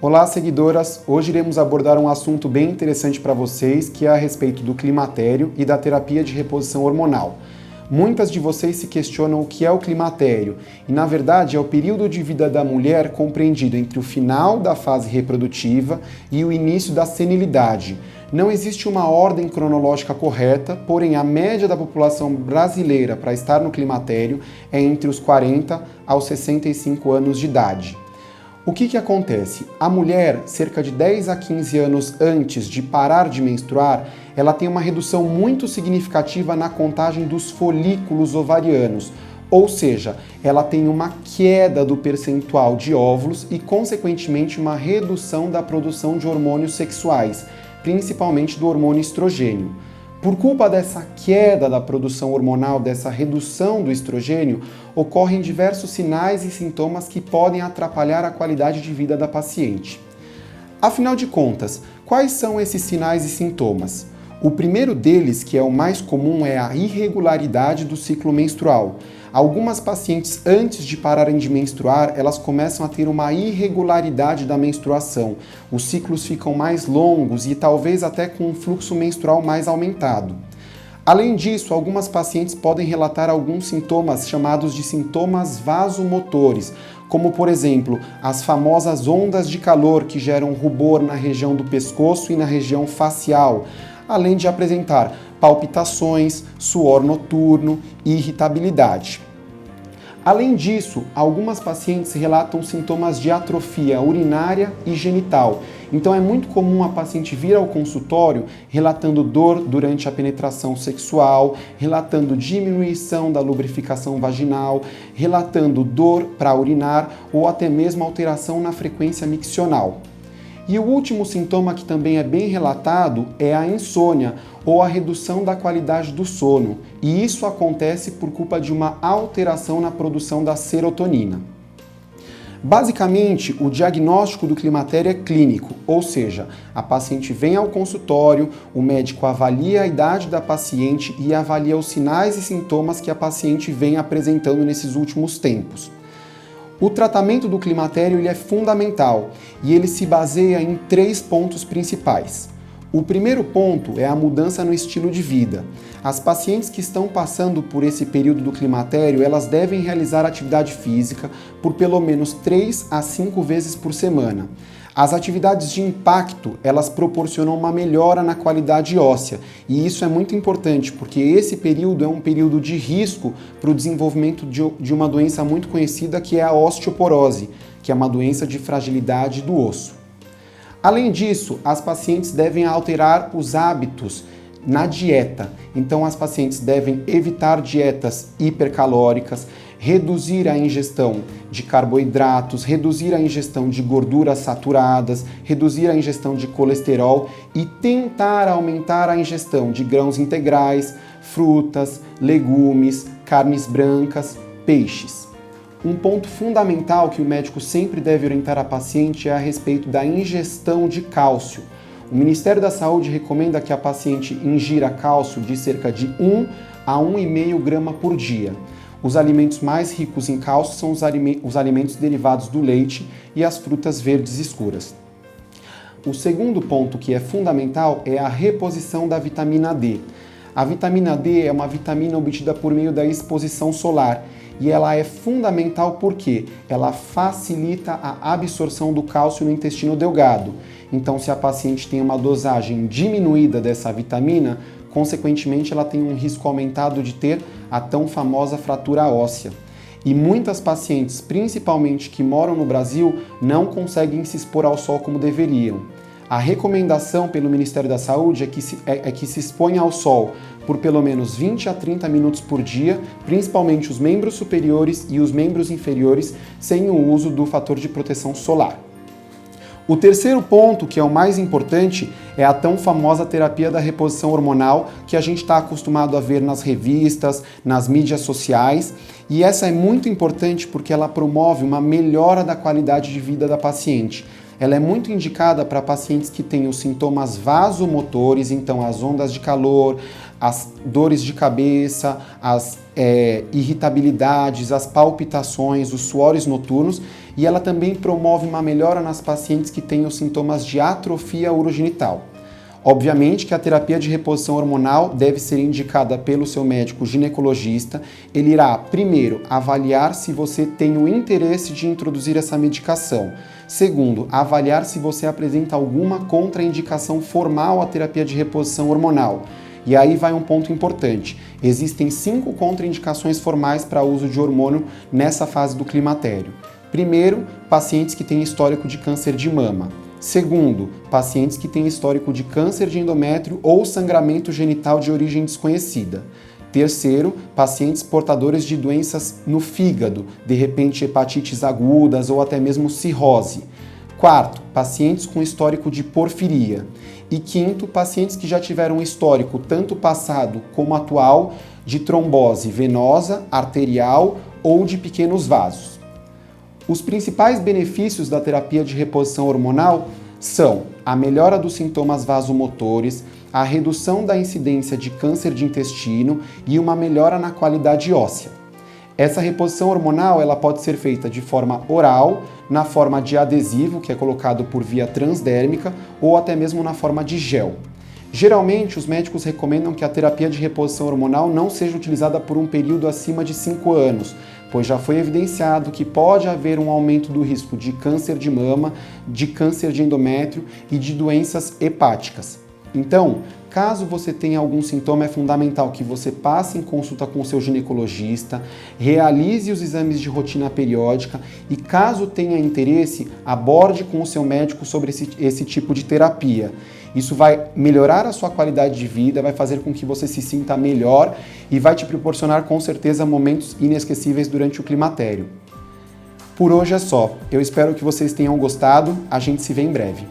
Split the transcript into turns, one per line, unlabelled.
Olá, seguidoras! Hoje iremos abordar um assunto bem interessante para vocês, que é a respeito do climatério e da terapia de reposição hormonal. Muitas de vocês se questionam o que é o climatério, e na verdade é o período de vida da mulher compreendido entre o final da fase reprodutiva e o início da senilidade. Não existe uma ordem cronológica correta, porém a média da população brasileira para estar no climatério é entre os 40 aos 65 anos de idade. O que acontece? A mulher, cerca de 10 a 15 anos antes de parar de menstruar, ela tem uma redução muito significativa na contagem dos folículos ovarianos, ou seja, ela tem uma queda do percentual de óvulos e, consequentemente, uma redução da produção de hormônios sexuais, principalmente do hormônio estrogênio. Por culpa dessa queda da produção hormonal, dessa redução do estrogênio, ocorrem diversos sinais e sintomas que podem atrapalhar a qualidade de vida da paciente. Afinal de contas, quais são esses sinais e sintomas? O primeiro deles, que é o mais comum, é a irregularidade do ciclo menstrual. Algumas pacientes, antes de pararem de menstruar, elas começam a ter uma irregularidade da menstruação. Os ciclos ficam mais longos e talvez até com um fluxo menstrual mais aumentado. Além disso, algumas pacientes podem relatar alguns sintomas chamados de sintomas vasomotores, como, por exemplo, as famosas ondas de calor que geram rubor na região do pescoço e na região facial, além de apresentar palpitações, suor noturno e irritabilidade. Além disso, algumas pacientes relatam sintomas de atrofia urinária e genital. Então é muito comum a paciente vir ao consultório relatando dor durante a penetração sexual, relatando diminuição da lubrificação vaginal, relatando dor para urinar ou até mesmo alteração na frequência miccional. E o último sintoma que também é bem relatado é a insônia ou a redução da qualidade do sono, e isso acontece por culpa de uma alteração na produção da serotonina. Basicamente, o diagnóstico do climatério é clínico, ou seja, a paciente vem ao consultório, o médico avalia a idade da paciente e avalia os sinais e sintomas que a paciente vem apresentando nesses últimos tempos. O tratamento do climatério ele é fundamental e ele se baseia em 3 pontos principais. O primeiro ponto é a mudança no estilo de vida. As pacientes que estão passando por esse período do climatério, elas devem realizar atividade física por pelo menos 3 a 5 vezes por semana. As atividades de impacto, elas proporcionam uma melhora na qualidade óssea, e isso é muito importante, porque esse período é um período de risco para o desenvolvimento de uma doença muito conhecida, que é a osteoporose, que é uma doença de fragilidade do osso. Além disso, as pacientes devem alterar os hábitos na dieta. Então, as pacientes devem evitar dietas hipercalóricas, reduzir a ingestão de carboidratos, reduzir a ingestão de gorduras saturadas, reduzir a ingestão de colesterol e tentar aumentar a ingestão de grãos integrais, frutas, legumes, carnes brancas, peixes. Um ponto fundamental que o médico sempre deve orientar a paciente é a respeito da ingestão de cálcio. O Ministério da Saúde recomenda que a paciente ingira cálcio de cerca de 1 a 1,5 grama por dia. Os alimentos mais ricos em cálcio são os alimentos derivados do leite e as frutas verdes escuras. O segundo ponto que é fundamental é a reposição da vitamina D. A vitamina D é uma vitamina obtida por meio da exposição solar e ela é fundamental porque ela facilita a absorção do cálcio no intestino delgado. Então, se a paciente tem uma dosagem diminuída dessa vitamina, consequentemente ela tem um risco aumentado de ter a tão famosa fratura óssea. E muitas pacientes, principalmente que moram no Brasil, não conseguem se expor ao sol como deveriam. A recomendação pelo Ministério da Saúde é que se exponha ao sol por pelo menos 20 a 30 minutos por dia, principalmente os membros superiores e os membros inferiores, sem o uso do fator de proteção solar. O terceiro ponto, que é o mais importante, é a tão famosa terapia da reposição hormonal que a gente está acostumado a ver nas revistas, nas mídias sociais, e essa é muito importante porque ela promove uma melhora da qualidade de vida da paciente. Ela é muito indicada para pacientes que têm os sintomas vasomotores, então as ondas de calor, as dores de cabeça, as irritabilidades, as palpitações, os suores noturnos, e ela também promove uma melhora nas pacientes que têm os sintomas de atrofia urogenital. Obviamente que a terapia de reposição hormonal deve ser indicada pelo seu médico ginecologista. Ele irá, primeiro, avaliar se você tem o interesse de introduzir essa medicação. Segundo, avaliar se você apresenta alguma contraindicação formal à terapia de reposição hormonal. E aí vai um ponto importante. Existem 5 contraindicações formais para uso de hormônio nessa fase do climatério. Primeiro, pacientes que têm histórico de câncer de mama. Segundo, pacientes que têm histórico de câncer de endométrio ou sangramento genital de origem desconhecida. Terceiro, pacientes portadores de doenças no fígado, de repente hepatites agudas ou até mesmo cirrose. Quarto, pacientes com histórico de porfiria. E quinto, pacientes que já tiveram um histórico, tanto passado como atual, de trombose venosa, arterial ou de pequenos vasos. Os principais benefícios da terapia de reposição hormonal são a melhora dos sintomas vasomotores, a redução da incidência de câncer de intestino e uma melhora na qualidade óssea. Essa reposição hormonal ela pode ser feita de forma oral, na forma de adesivo, que é colocado por via transdérmica, ou até mesmo na forma de gel. Geralmente, os médicos recomendam que a terapia de reposição hormonal não seja utilizada por um período acima de 5 anos, pois já foi evidenciado que pode haver um aumento do risco de câncer de mama, de câncer de endométrio e de doenças hepáticas. Então, caso você tenha algum sintoma, é fundamental que você passe em consulta com o seu ginecologista, realize os exames de rotina periódica e, caso tenha interesse, aborde com o seu médico sobre esse tipo de terapia. Isso vai melhorar a sua qualidade de vida, vai fazer com que você se sinta melhor e vai te proporcionar com certeza momentos inesquecíveis durante o climatério. Por hoje é só. Eu espero que vocês tenham gostado. A gente se vê em breve.